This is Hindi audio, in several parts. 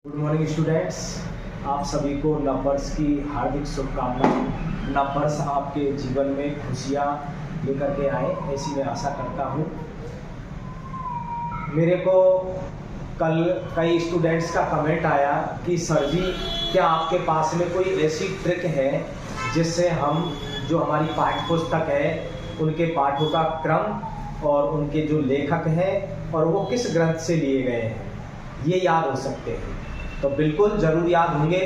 गुड मॉर्निंग स्टूडेंट्स, आप सभी को नववर्ष की हार्दिक शुभकामनाएं। नववर्ष आपके जीवन में खुशियां लेकर के आए, ऐसी मैं आशा करता हूं। मेरे को कल कई स्टूडेंट्स का कमेंट आया कि सर जी, क्या आपके पास में कोई ऐसी ट्रिक है जिससे हम जो हमारी पाठ्य पुस्तक है उनके पाठों का क्रम और उनके जो लेखक हैं और वो किस ग्रंथ से लिए गए हैं ये याद हो सकते हैं। तो बिल्कुल ज़रूर याद होंगे।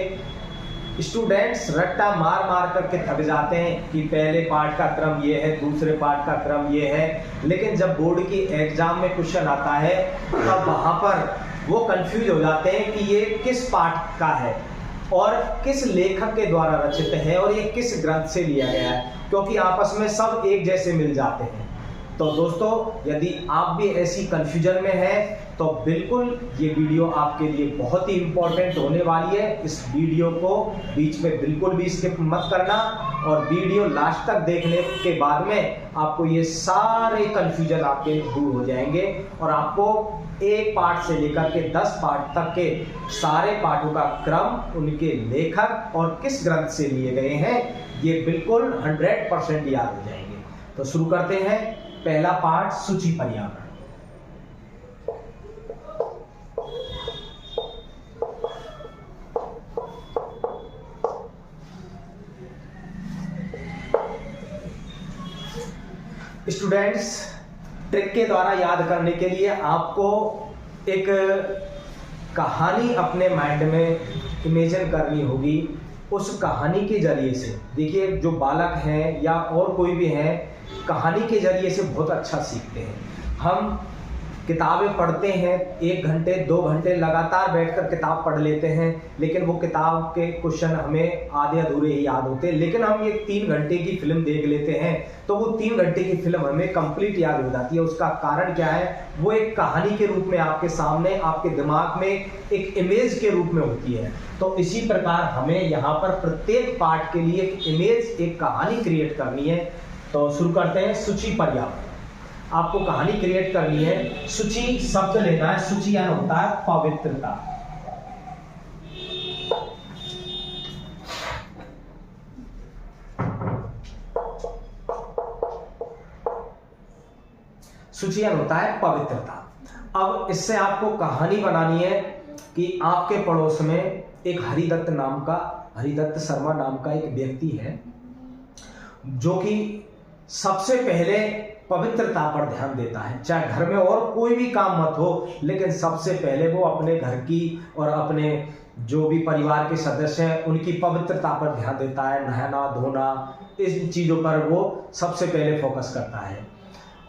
स्टूडेंट्स रट्टा मार मार करके थक जाते हैं कि पहले पार्ट का क्रम ये है, दूसरे पार्ट का क्रम ये है, लेकिन जब बोर्ड की एग्जाम में क्वेश्चन आता है तब वहाँ पर वो कंफ्यूज हो जाते हैं कि ये किस पार्ट का है और किस लेखक के द्वारा रचित है और ये किस ग्रंथ से लिया गया है, क्योंकि आपस में सब एक जैसे मिल जाते हैं। तो दोस्तों, यदि आप भी ऐसी कंफ्यूजन में हैं तो बिल्कुल ये वीडियो आपके लिए बहुत ही इंपॉर्टेंट होने वाली है। इस वीडियो को बीच में बिल्कुल भी स्किप मत करना और वीडियो लास्ट तक देखने के बाद में आपको ये सारे कंफ्यूजन आपके दूर हो जाएंगे और आपको एक पार्ट से लेकर के 10 पार्ट तक के सारे पाठों का क्रम, उनके लेखक और किस ग्रंथ से लिए गए हैं ये बिल्कुल 100% याद हो जाएंगे। तो शुरू करते हैं। पहला पार्ट, सूची पर्यावरण। स्टूडेंट्स, ट्रिक के द्वारा याद करने के लिए आपको एक कहानी अपने माइंड में इमेजिन करनी होगी। उस कहानी के जरिए से, देखिए, जो बालक हैं या और कोई भी हैं, कहानी के जरिए से बहुत अच्छा सीखते हैं। हम किताबें पढ़ते हैं, 1 घंटे 2 घंटे लगातार बैठकर किताब पढ़ लेते हैं, लेकिन वो किताब के क्वेश्चन हमें आधे अधूरे ही याद होते हैं। लेकिन हम ये 3 घंटे की फिल्म देख लेते हैं तो वो 3 घंटे की फिल्म हमें कंप्लीट याद हो जाती है। उसका कारण क्या है? वो एक कहानी के रूप में आपके सामने, आपके दिमाग में एक इमेज के रूप में होती है। तो इसी प्रकार हमें यहाँ पर प्रत्येक पार्ट के लिए एक इमेज, एक कहानी क्रिएट करनी है। तो शुरू करते हैं। सूची पर्यावरण। आपको कहानी क्रिएट करनी है। सूची शब्द लेना है। सूची यानी होता है पवित्रता। सूची यानी होता है पवित्रता। अब इससे आपको कहानी बनानी है कि आपके पड़ोस में एक हरिदत्त शर्मा नाम का एक व्यक्ति है जो कि सबसे पहले पवित्रता पर ध्यान देता है। चाहे घर में और कोई भी काम मत हो, लेकिन सबसे पहले वो अपने घर की और अपने जो भी परिवार के सदस्य हैं उनकी पवित्रता पर ध्यान देता है। नहाना धोना, इस चीज़ों पर वो सबसे पहले फोकस करता है।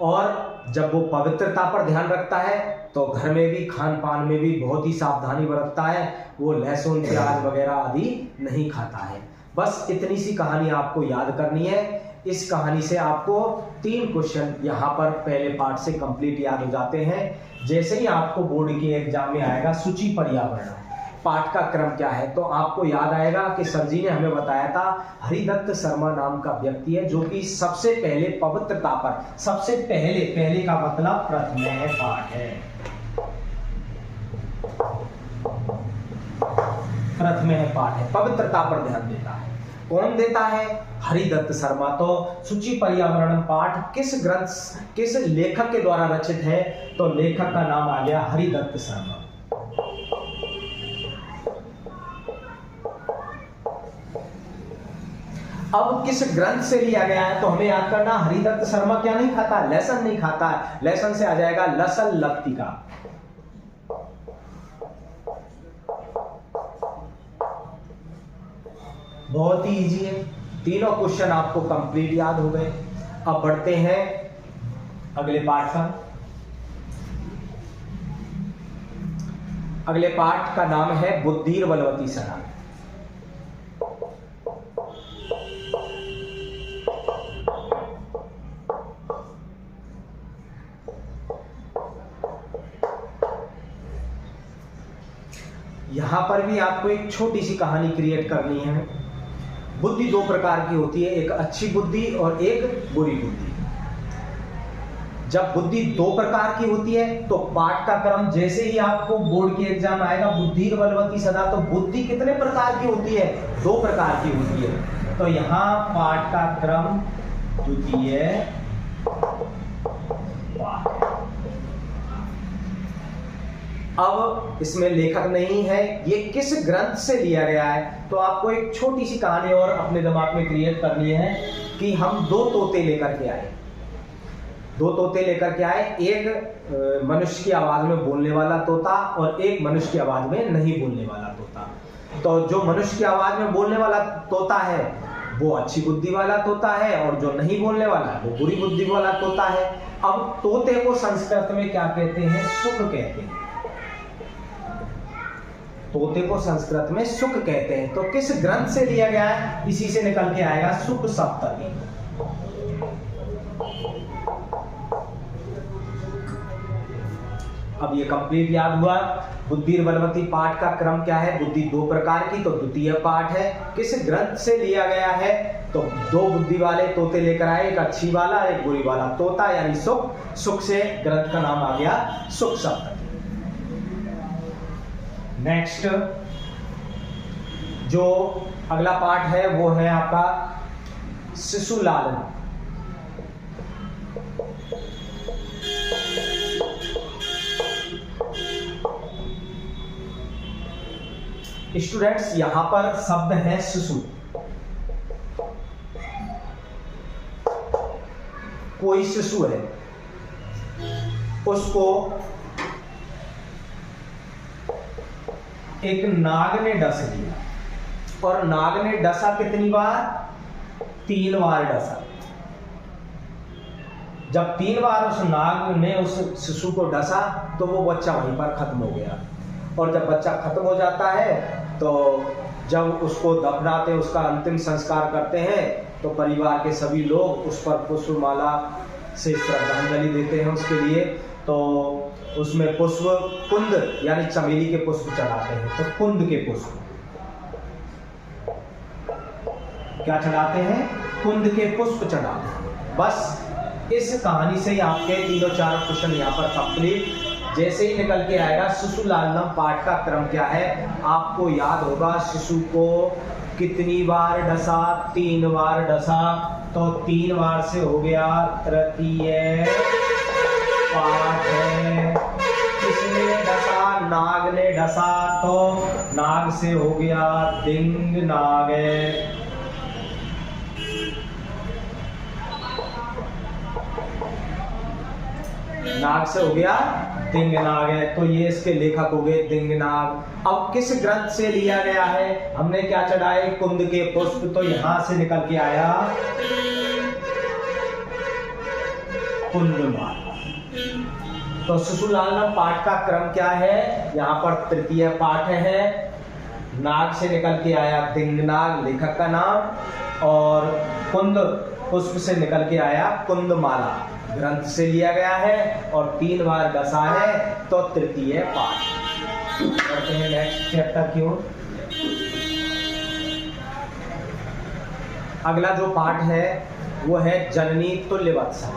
और जब वो पवित्रता पर ध्यान रखता है तो घर में भी, खान पान में भी बहुत ही सावधानी बरतता है। वो लहसुन प्याज वगैरह आदि नहीं खाता है। बस इतनी सी कहानी आपको याद करनी है। इस कहानी से आपको 3 क्वेश्चन यहाँ पर पहले पार्ट से कंप्लीट याद हो जाते हैं। जैसे ही आपको बोर्ड की एग्जाम में आएगा सूची पर्यावरण, पाठ का क्रम क्या है, तो आपको याद आएगा कि सर जी ने हमें बताया था हरिदत्त शर्मा नाम का व्यक्ति है जो कि सबसे पहले पवित्रता पर, सबसे पहले का मतलब प्रथम पाठ है। प्रथम पाठ है, पवित्रता पर ध्यान देता है। कौन देता है? हरिदत्त शर्मा। तो सूची पर्यावरण पाठ किस ग्रंथ, किस लेखक के द्वारा रचित है? तो लेखक का नाम आ गया हरिदत्त शर्मा। अब किस ग्रंथ से लिया गया है तो हमें याद करना। हरिदत्त शर्मा क्या नहीं खाता? लहसुन नहीं खाता है। लहसुन से आ जाएगा लसल लक्तिका। बहुत ही इजी है। तीनों क्वेश्चन आपको कंप्लीट याद हो गए। अब बढ़ते हैं अगले पार्ट पर। अगले पार्ट का नाम है बुद्धिर बलवती सरा। यहां पर भी आपको एक छोटी सी कहानी क्रिएट करनी है। बुद्धि 2 प्रकार की होती है, एक अच्छी बुद्धि और एक बुरी बुद्धि। जब बुद्धि दो प्रकार की होती है तो पाठ का क्रम, जैसे ही आपको बोर्ड की एग्जाम आएगा बुद्धि बलवती सदा, तो बुद्धि कितने प्रकार की होती है? 2 प्रकार की होती है। तो यहाँ पाठ का क्रम द्वितीय पाठ। अब इसमें लेखक नहीं है, ये किस ग्रंथ से लिया गया है? तो आपको एक छोटी सी कहानी और अपने दिमाग में क्रिएट करनी है कि हम 2 तोते लेकर के आए। 2 तोते लेकर के आए, एक मनुष्य की आवाज में बोलने वाला तोता और एक मनुष्य की आवाज में नहीं बोलने वाला तोता। तो जो मनुष्य की आवाज में बोलने वाला तोता है वो अच्छी बुद्धि वाला तोता है, और जो नहीं बोलने वाला वो बुरी बुद्धि वाला तोता है। अब तोते को संस्कृत में क्या कहते हैं? सुख कहते हैं। तोते को संस्कृत में सुख कहते हैं। तो किस ग्रंथ से लिया गया है? इसी से निकल के आएगा, सुख सप्तमी। अब ये कंप्लीट याद हुआ। बुद्धि बलवती पाठ का क्रम क्या है? बुद्धि 2 प्रकार की, तो द्वितीय पाठ है। किस ग्रंथ से लिया गया है? तो 2 बुद्धि वाले तोते लेकर आए, एक अच्छी वाला एक बुरी वाला तोता, यानी सुख। सुख से ग्रंथ का नाम आ गया सुख सप्तमी। नेक्स्ट जो अगला पाठ है वो है आपका शिशु लालन। स्टूडेंट्स यहां पर शब्द है शिशु। कोई शिशु है, उसको एक नाग ने डस लिया, और नाग ने डसा कितनी बार? 3 बार डसा। जब 3 बार उस नाग ने उस शिशु को डसा तो वो बच्चा वहीं पर खत्म हो गया। और जब बच्चा खत्म हो जाता है तो जब उसको दफनाते, उसका अंतिम संस्कार करते हैं, तो परिवार के सभी लोग उस पर पुष्पमाला से श्रद्धांजलि देते हैं उसके लिए। तो उसमें पुष्प कुंद यानी चमेली के पुष्प चढ़ाते हैं। तो कुंद के पुष्प क्या चढ़ाते हैं? कुंद के पुष्प चढ़ाते हैं। बस इस कहानी से ही आपके 3-4 क्वेश्चन यहाँ पर कंप्लीट। जैसे ही निकल के आएगा शिशु लालनम पाठ का क्रम क्या है, आपको याद होगा। शिशु को कितनी बार डसा? 3 बार डसा। तो 3 बार से हो गया तृतीय पाठ है। किसने डसा? नाग ने डसा, तो नाग से हो गया दिंग नाग। नाग से हो गया दिंगनाग है। तो ये इसके लेखक हो गए दिंगनाग। अब किस ग्रंथ से लिया गया है? हमने क्या चढ़ाए? कुंद के पुष्प। तो यहां से निकल के आया कुंदमाला। तो शिशु लालनम पाठ का क्रम क्या है? यहाँ पर तृतीय पाठ है। नाग से निकल के आया दिंगनाग लेखक का नाम, और कुंद पुष्प से निकल के आया कुंदमाला ग्रंथ से लिया गया है, और 3 बार डसा है। तो तृतीय पाठ। बढ़ते हैं नेक्स्ट चैप्टर की ओर। अगला जो पाठ है वो है जननी तुल्य वत्सा।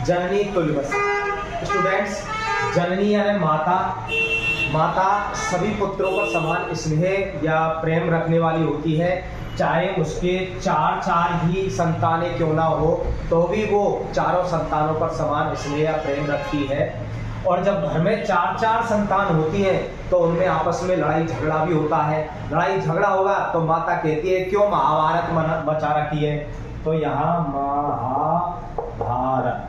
जननी तुल्य वत्सा। स्टूडेंट्स, जननी यानी माता। माता सभी पुत्रों पर समान स्नेह या प्रेम रखने वाली होती है। चाहे उसके 4 ही संतानें क्यों ना हो, तो भी वो चारों संतानों पर समान स्नेह या प्रेम रखती है। और जब घर में 4 संतान होती हैं तो उनमें आपस में लड़ाई झगड़ा भी होता है। लड़ाई झगड़ा होगा तो माता कहती है क्यों महाभारत बचा रखी है? तो यहाँ महाभारत।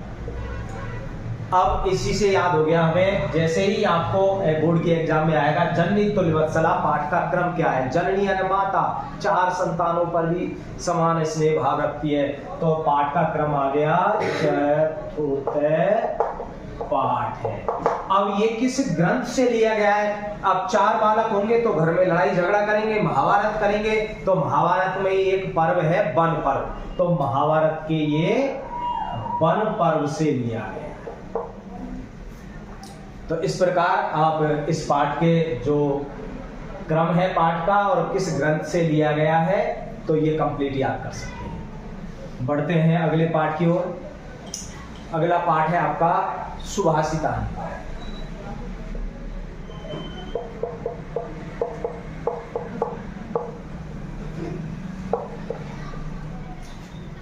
अब इसी से याद हो गया हमें। जैसे ही आपको बोर्ड के एग्जाम में आएगा जननी तुल्य वत्सला पाठ का क्रम क्या है? जननी यानी माता 4 संतानों पर भी समान स्नेह भाव रखती है। तो पाठ का क्रम आ गया पाठ है। अब ये किस ग्रंथ से लिया गया है? अब 4 बालक होंगे तो घर में लड़ाई झगड़ा करेंगे, महाभारत करेंगे। तो महाभारत में एक पर्व है वन पर्व। तो महाभारत के ये वन पर्व से लिया गया। तो तो इस प्रकार आप इस पाठ के जो क्रम है पाठ का और किस ग्रंथ से लिया गया है तो ये कंप्लीट याद कर सकते हैं। बढ़ते हैं अगले पाठ की ओर। अगला पाठ है आपका सुभाषिता।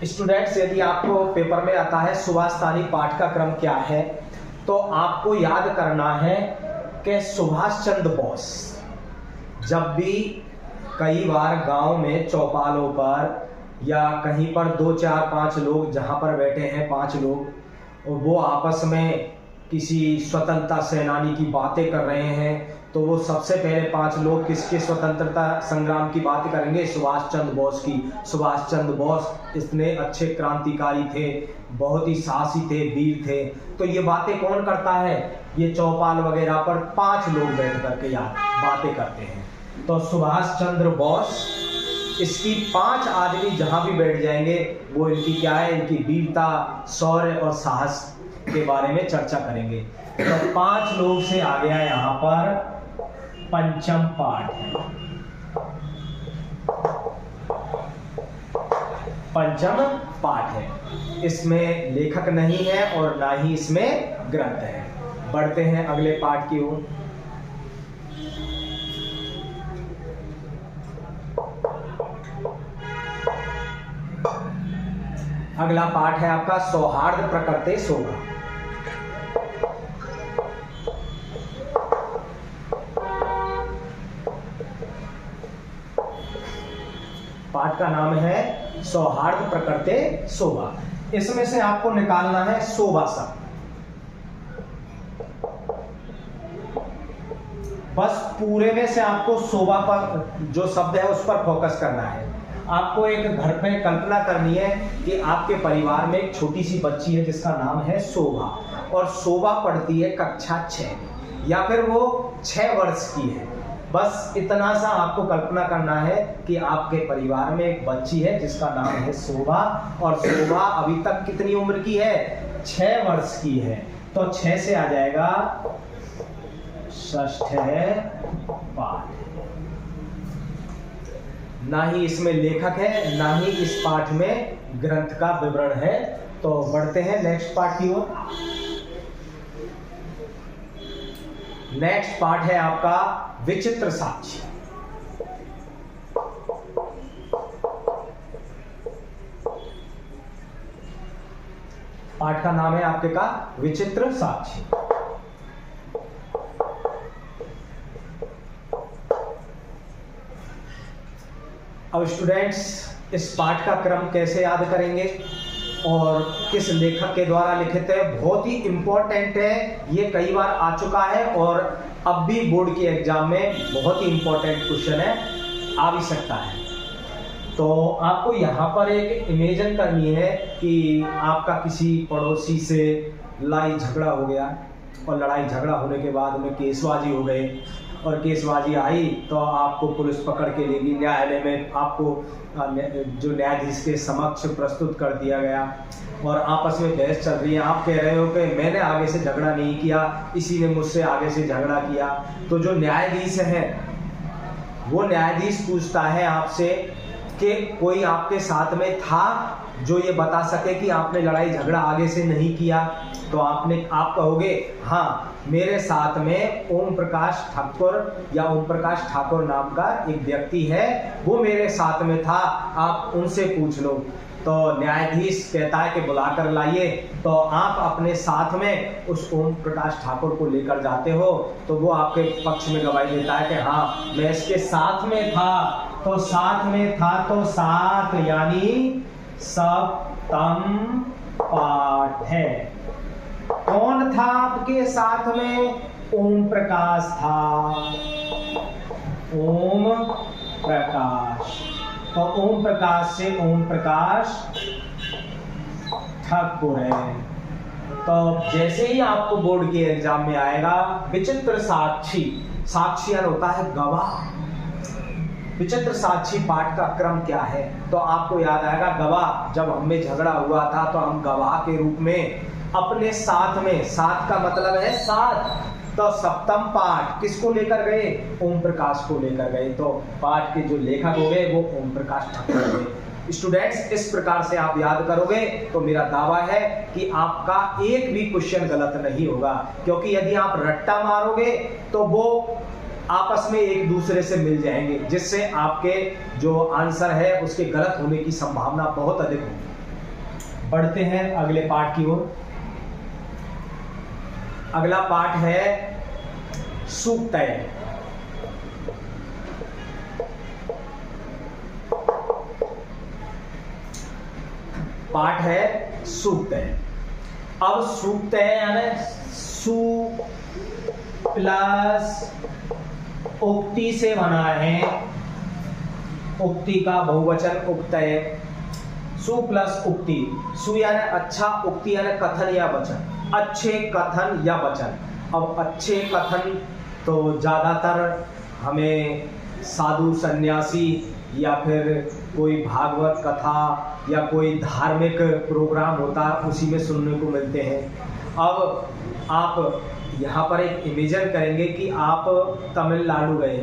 स्टूडेंट्स, यदि आपको पेपर में आता है सुभाषितानी पाठ का क्रम क्या है, तो आपको याद करना है कि सुभाष चंद्र बोस जब भी कई बार गांव में चौपालों पर या कहीं पर 2 4 5 लोग जहां पर बैठे हैं 5 लोग वो आपस में किसी स्वतंत्रता सेनानी की बातें कर रहे हैं, तो वो सबसे पहले 5 लोग किसके स्वतंत्रता संग्राम की बात करेंगे? सुभाष चंद्र बोस की। सुभाष चंद्र बोस इतने अच्छे क्रांतिकारी थे, बहुत ही साहसी थे, वीर थे। तो ये बातें कौन करता है? ये चौपाल वगैरह पर 5 लोग बैठ करके यार बातें करते हैं। तो सुभाष चंद्र बोस इसकी 5 आदमी जहां भी बैठ जाएंगे वो इनकी क्या है, इनकी वीरता, शौर्य और साहस के बारे में चर्चा करेंगे। तो 5 लोग से आ गया यहाँ पर पंचम पाठ है। पंचम पाठ है, इसमें लेखक नहीं है और ना ही इसमें ग्रंथ है। बढ़ते हैं अगले पाठ की ओर। अगला पाठ है आपका सौहार्द प्रकृते शोभा। पाठ का नाम है सौहार्द प्रकृते शोभा। इसमें से आपको निकालना है शोभा शब्द। बस पूरे में से आपको शोभा पर जो शब्द है उस पर फोकस करना है। आपको एक घर पे कल्पना करनी है कि आपके परिवार में एक छोटी सी बच्ची है जिसका नाम है शोभा, और शोभा पढ़ती है कक्षा 6 या फिर वो 6 वर्ष की है। बस इतना सा आपको कल्पना करना है कि आपके परिवार में एक बच्ची है जिसका नाम है शोभा, और शोभा अभी तक कितनी उम्र की है? 6 वर्ष की है। तो 6 से आ जाएगा षष्ठ पाठ। ना ही इसमें लेखक है ना ही इस पाठ में ग्रंथ का विवरण है। तो बढ़ते हैं नेक्स्ट पाठ की ओर। नेक्स्ट पाठ है आपका विचित्र साक्ष्य। पाठ का नाम है आपके का विचित्र साक्ष्य। अब स्टूडेंट्स, इस पाठ का क्रम कैसे याद करेंगे और किस लेखक के द्वारा लिखित है? बहुत ही इंपॉर्टेंट है, ये कई बार आ चुका है और अब भी बोर्ड के एग्जाम में बहुत ही इंपॉर्टेंट क्वेश्चन है, आ भी सकता है। तो आपको यहाँ पर एक इमेजिन करनी है कि आपका किसी पड़ोसी से लड़ाई झगड़ा हो गया और लड़ाई झगड़ा होने के बाद में केसबाजी हो गए, और केसबाजी आई तो आपको पुलिस पकड़ के लेगी न्यायालय में, आपको जो न्यायाधीश के समक्ष प्रस्तुत कर दिया गया और आपस में बहस चल रही है। आप कह रहे हो कि मैंने आगे से झगड़ा नहीं किया, इसी ने मुझसे आगे से झगड़ा किया। तो जो न्यायाधीश है वो न्यायाधीश पूछता है आपसे कि कोई आपके साथ में था जो ये बता सके कि आपने लड़ाई झगड़ा आगे से नहीं किया? तो आप कहोगे हाँ, मेरे साथ में ओम प्रकाश ठाकुर या ओम प्रकाश ठाकुर नाम का एक व्यक्ति है, वो मेरे साथ में था, आप उनसे पूछ लो। तो न्यायाधीश कहता है कि बुला कर लाइए। तो आप अपने साथ में उस ओम प्रकाश ठाकुर को लेकर जाते हो, तो वो आपके पक्ष में गवाही देता है कि हाँ मैं इसके साथ में था। तो साथ में था तो साथ यानी सप्तम पाठ है। कौन था आपके साथ में? ओम प्रकाश था। ओम प्रकाश, तो ओम प्रकाश से ओम प्रकाश ठाकुर है। तो जैसे ही आपको बोर्ड के एग्जाम में आएगा विचित्र साक्षी, साक्षी होता है गवाह। विचित्र साक्षी पाठ का क्रम क्या है? तो आपको याद आएगा गवाह, जब हमें झगड़ा हुआ था तो हम गवाह के रूप में अपने साथ में, साथ का मतलब है साथ, तो तो सप्तम पाठ किसको लेकर गए? ओम प्रकाश को लेकर गए। तो पाठ के जो लेखक हो गए वो ओम प्रकाश ठाकुर हो गए। स्टूडेंट्स, इस प्रकार से आप याद करोगे तो मेरा दावा है कि आपका एक भी क्वेश्चन गलत नहीं होगा, क्योंकि यदि आप रट्टा मारोगे तो वो आपस में एक दूसरे से मिल जाएंगे, जिससे आपके जो आंसर है उसके गलत होने की संभावना बहुत अधिक होगी। बढ़ते हैं अगले पाठ की ओर। अगला पाठ है सूक्तय। पाठ है सूक्तय। अब सूक्तय यानी सु प्लस उक्ति से बना है, उक्ति का बहुवचन उक्तय। सु प्लस उक्ति, सु यानी अच्छा, उक्ति यानी कथन या वचन, अच्छे कथन या वचन। अब अच्छे कथन तो ज्यादातर हमें साधु सन्यासी या फिर कोई भागवत कथा या कोई धार्मिक प्रोग्राम होता है उसी में सुनने को मिलते हैं। अब आप यहाँ पर एक इमेजिन करेंगे कि आप तमिलनाडु गए,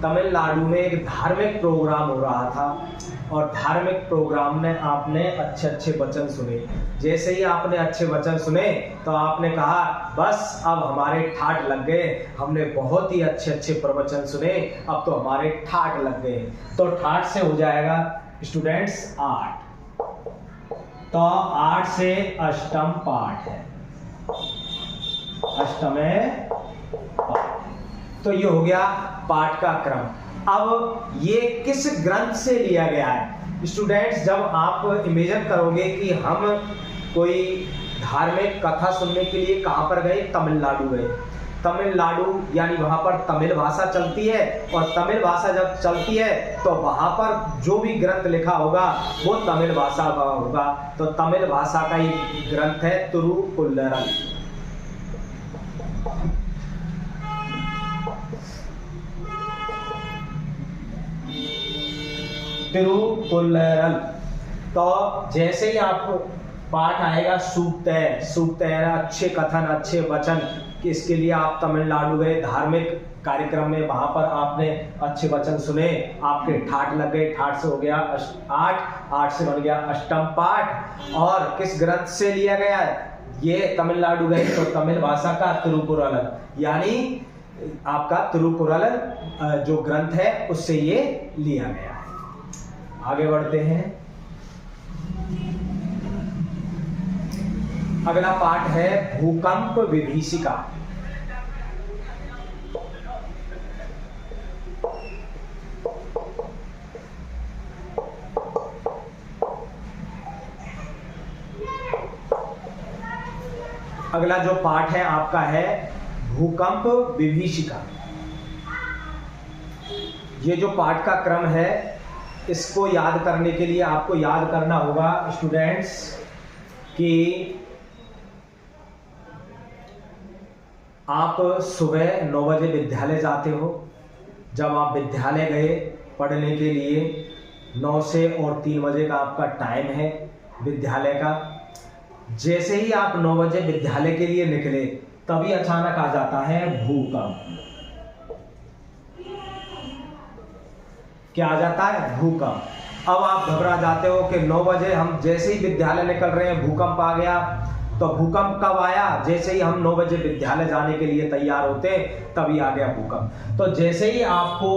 तमिलनाडु में एक धार्मिक प्रोग्राम हो रहा था और धार्मिक प्रोग्राम में आपने अच्छे अच्छे वचन सुने। जैसे ही आपने अच्छे वचन सुने तो आपने कहा बस अब हमारे ठाठ लग गए, हमने बहुत ही अच्छे अच्छे प्रवचन सुने, अब तो हमारे ठाठ लग गए। तो ठाठ से हो जाएगा स्टूडेंट्स 8। तो 8 से अष्टम पाठ है, अष्टमे पाठ। तो ये हो गया पाठ का क्रम। अब ये किस ग्रंथ से लिया गया है? स्टूडेंट्स, जब आप इमेजिन करोगे कि हम कोई धार्मिक कथा सुनने के लिए कहां पर गए? तमिलनाडु गए। तमिलनाडु यानी वहां पर तमिल भाषा चलती है, और तमिल भाषा जब चलती है तो वहां पर जो भी ग्रंथ लिखा होगा वो तमिल भाषा का होगा। तो तमिल भाषा का ही ग्रंथ है तिरुकुल्लरल। तिरुकुल्लरल। तो जैसे ही आप पाठ आएगा सूक्तय, सूक्तय अच्छे कथन अच्छे वचन, कि इसके लिए आप तमिलनाडु गए धार्मिक कार्यक्रम में, वहां पर आपने अच्छे वचन सुने, आपके ठाठ लग गए, ठाठ से हो गया 8, 8 से बन गया अष्टम पाठ। और किस ग्रंथ से लिया गया है? ये तमिलनाडु गए तो तमिल भाषा का तिरुकुरल, यानी आपका तिरुकुरल जो ग्रंथ है उससे ये लिया गया है। आगे बढ़ते हैं। अगला पाठ है भूकंप विभीषिका। अगला जो पाठ है आपका है भूकंप विभीषिका। ये जो पाठ का क्रम है इसको याद करने के लिए आपको याद करना होगा स्टूडेंट्स कि आप सुबह 9 बजे विद्यालय जाते हो। जब आप विद्यालय गए पढ़ने के लिए 9 से और 3 बजे का आपका टाइम है विद्यालय का। जैसे ही आप 9 बजे विद्यालय के लिए निकले तभी अचानक आ जाता है भूकंप। क्या आ जाता है? भूकंप। अब आप घबरा जाते हो कि 9 बजे हम जैसे ही विद्यालय निकल रहे हैं भूकंप आ गया। तो भूकंप कब आया? जैसे ही हम 9 बजे विद्यालय जाने के लिए तैयार होते तभी आ गया भूकंप। तो जैसे ही आपको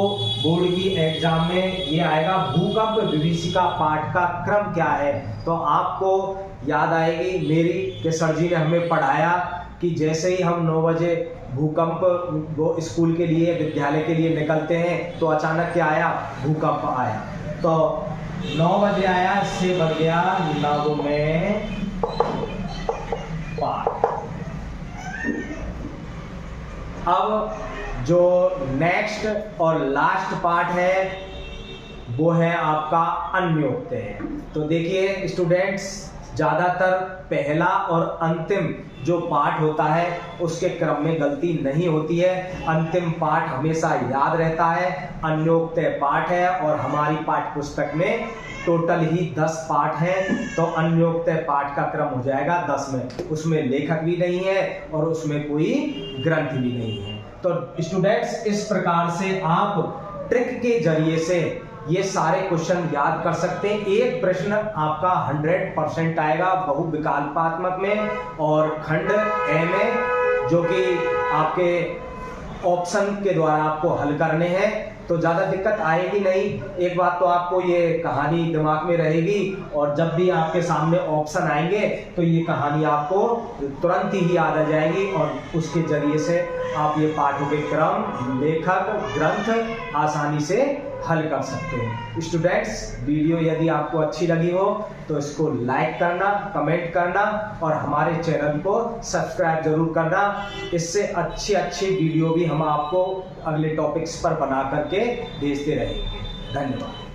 बोर्ड की एग्जाम में ये आएगा भूकंप विभीषिका पाठ का क्रम क्या है, तो आपको याद आएगी मेरी कि सर जी ने हमें पढ़ाया कि जैसे ही हम 9 बजे भूकंप वो स्कूल के लिए विद्यालय के लिए निकलते हैं तो अचानक क्या आया? भूकंप आया। तो 9 बजे आया, इससे बन गया नवमे पाठ। अब जो नेक्स्ट और लास्ट पार्ट है वो है आपका अन्योक्तय। तो देखिए स्टूडेंट्स, ज्यादातर पहला और अंतिम जो पाठ होता है उसके क्रम में गलती नहीं होती है। अंतिम पाठ हमेशा याद रहता है। अन्योक्तय पाठ है और हमारी पाठ्य पुस्तक में टोटल ही 10 पाठ हैं, तो अन्योक्तः पाठ का क्रम हो जाएगा 10 में। उसमें लेखक भी नहीं है और उसमें कोई ग्रंथ भी नहीं है। तो स्टूडेंट्स, इस प्रकार से आप ट्रिक के जरिए से ये सारे क्वेश्चन याद कर सकते हैं। एक प्रश्न आपका 100% आएगा बहुविकल्पात्मक में और खंड ए में, जो कि आपके ऑप्शन के द्वारा आपको हल करने हैं, तो ज़्यादा दिक्कत आएगी नहीं। एक बात तो आपको ये कहानी दिमाग में रहेगी और जब भी आपके सामने ऑप्शन आएंगे तो ये कहानी आपको तुरंत ही याद आ जाएगी और उसके जरिए से आप ये पाठों के क्रम, लेखक, ग्रंथ आसानी से हल कर सकते हैं। स्टूडेंट्स, वीडियो यदि आपको अच्छी लगी हो तो इसको लाइक करना, कमेंट करना और हमारे चैनल को सब्सक्राइब जरूर करना। इससे अच्छी वीडियो भी हम आपको अगले टॉपिक्स पर बना करके भेजते रहेंगे। धन्यवाद।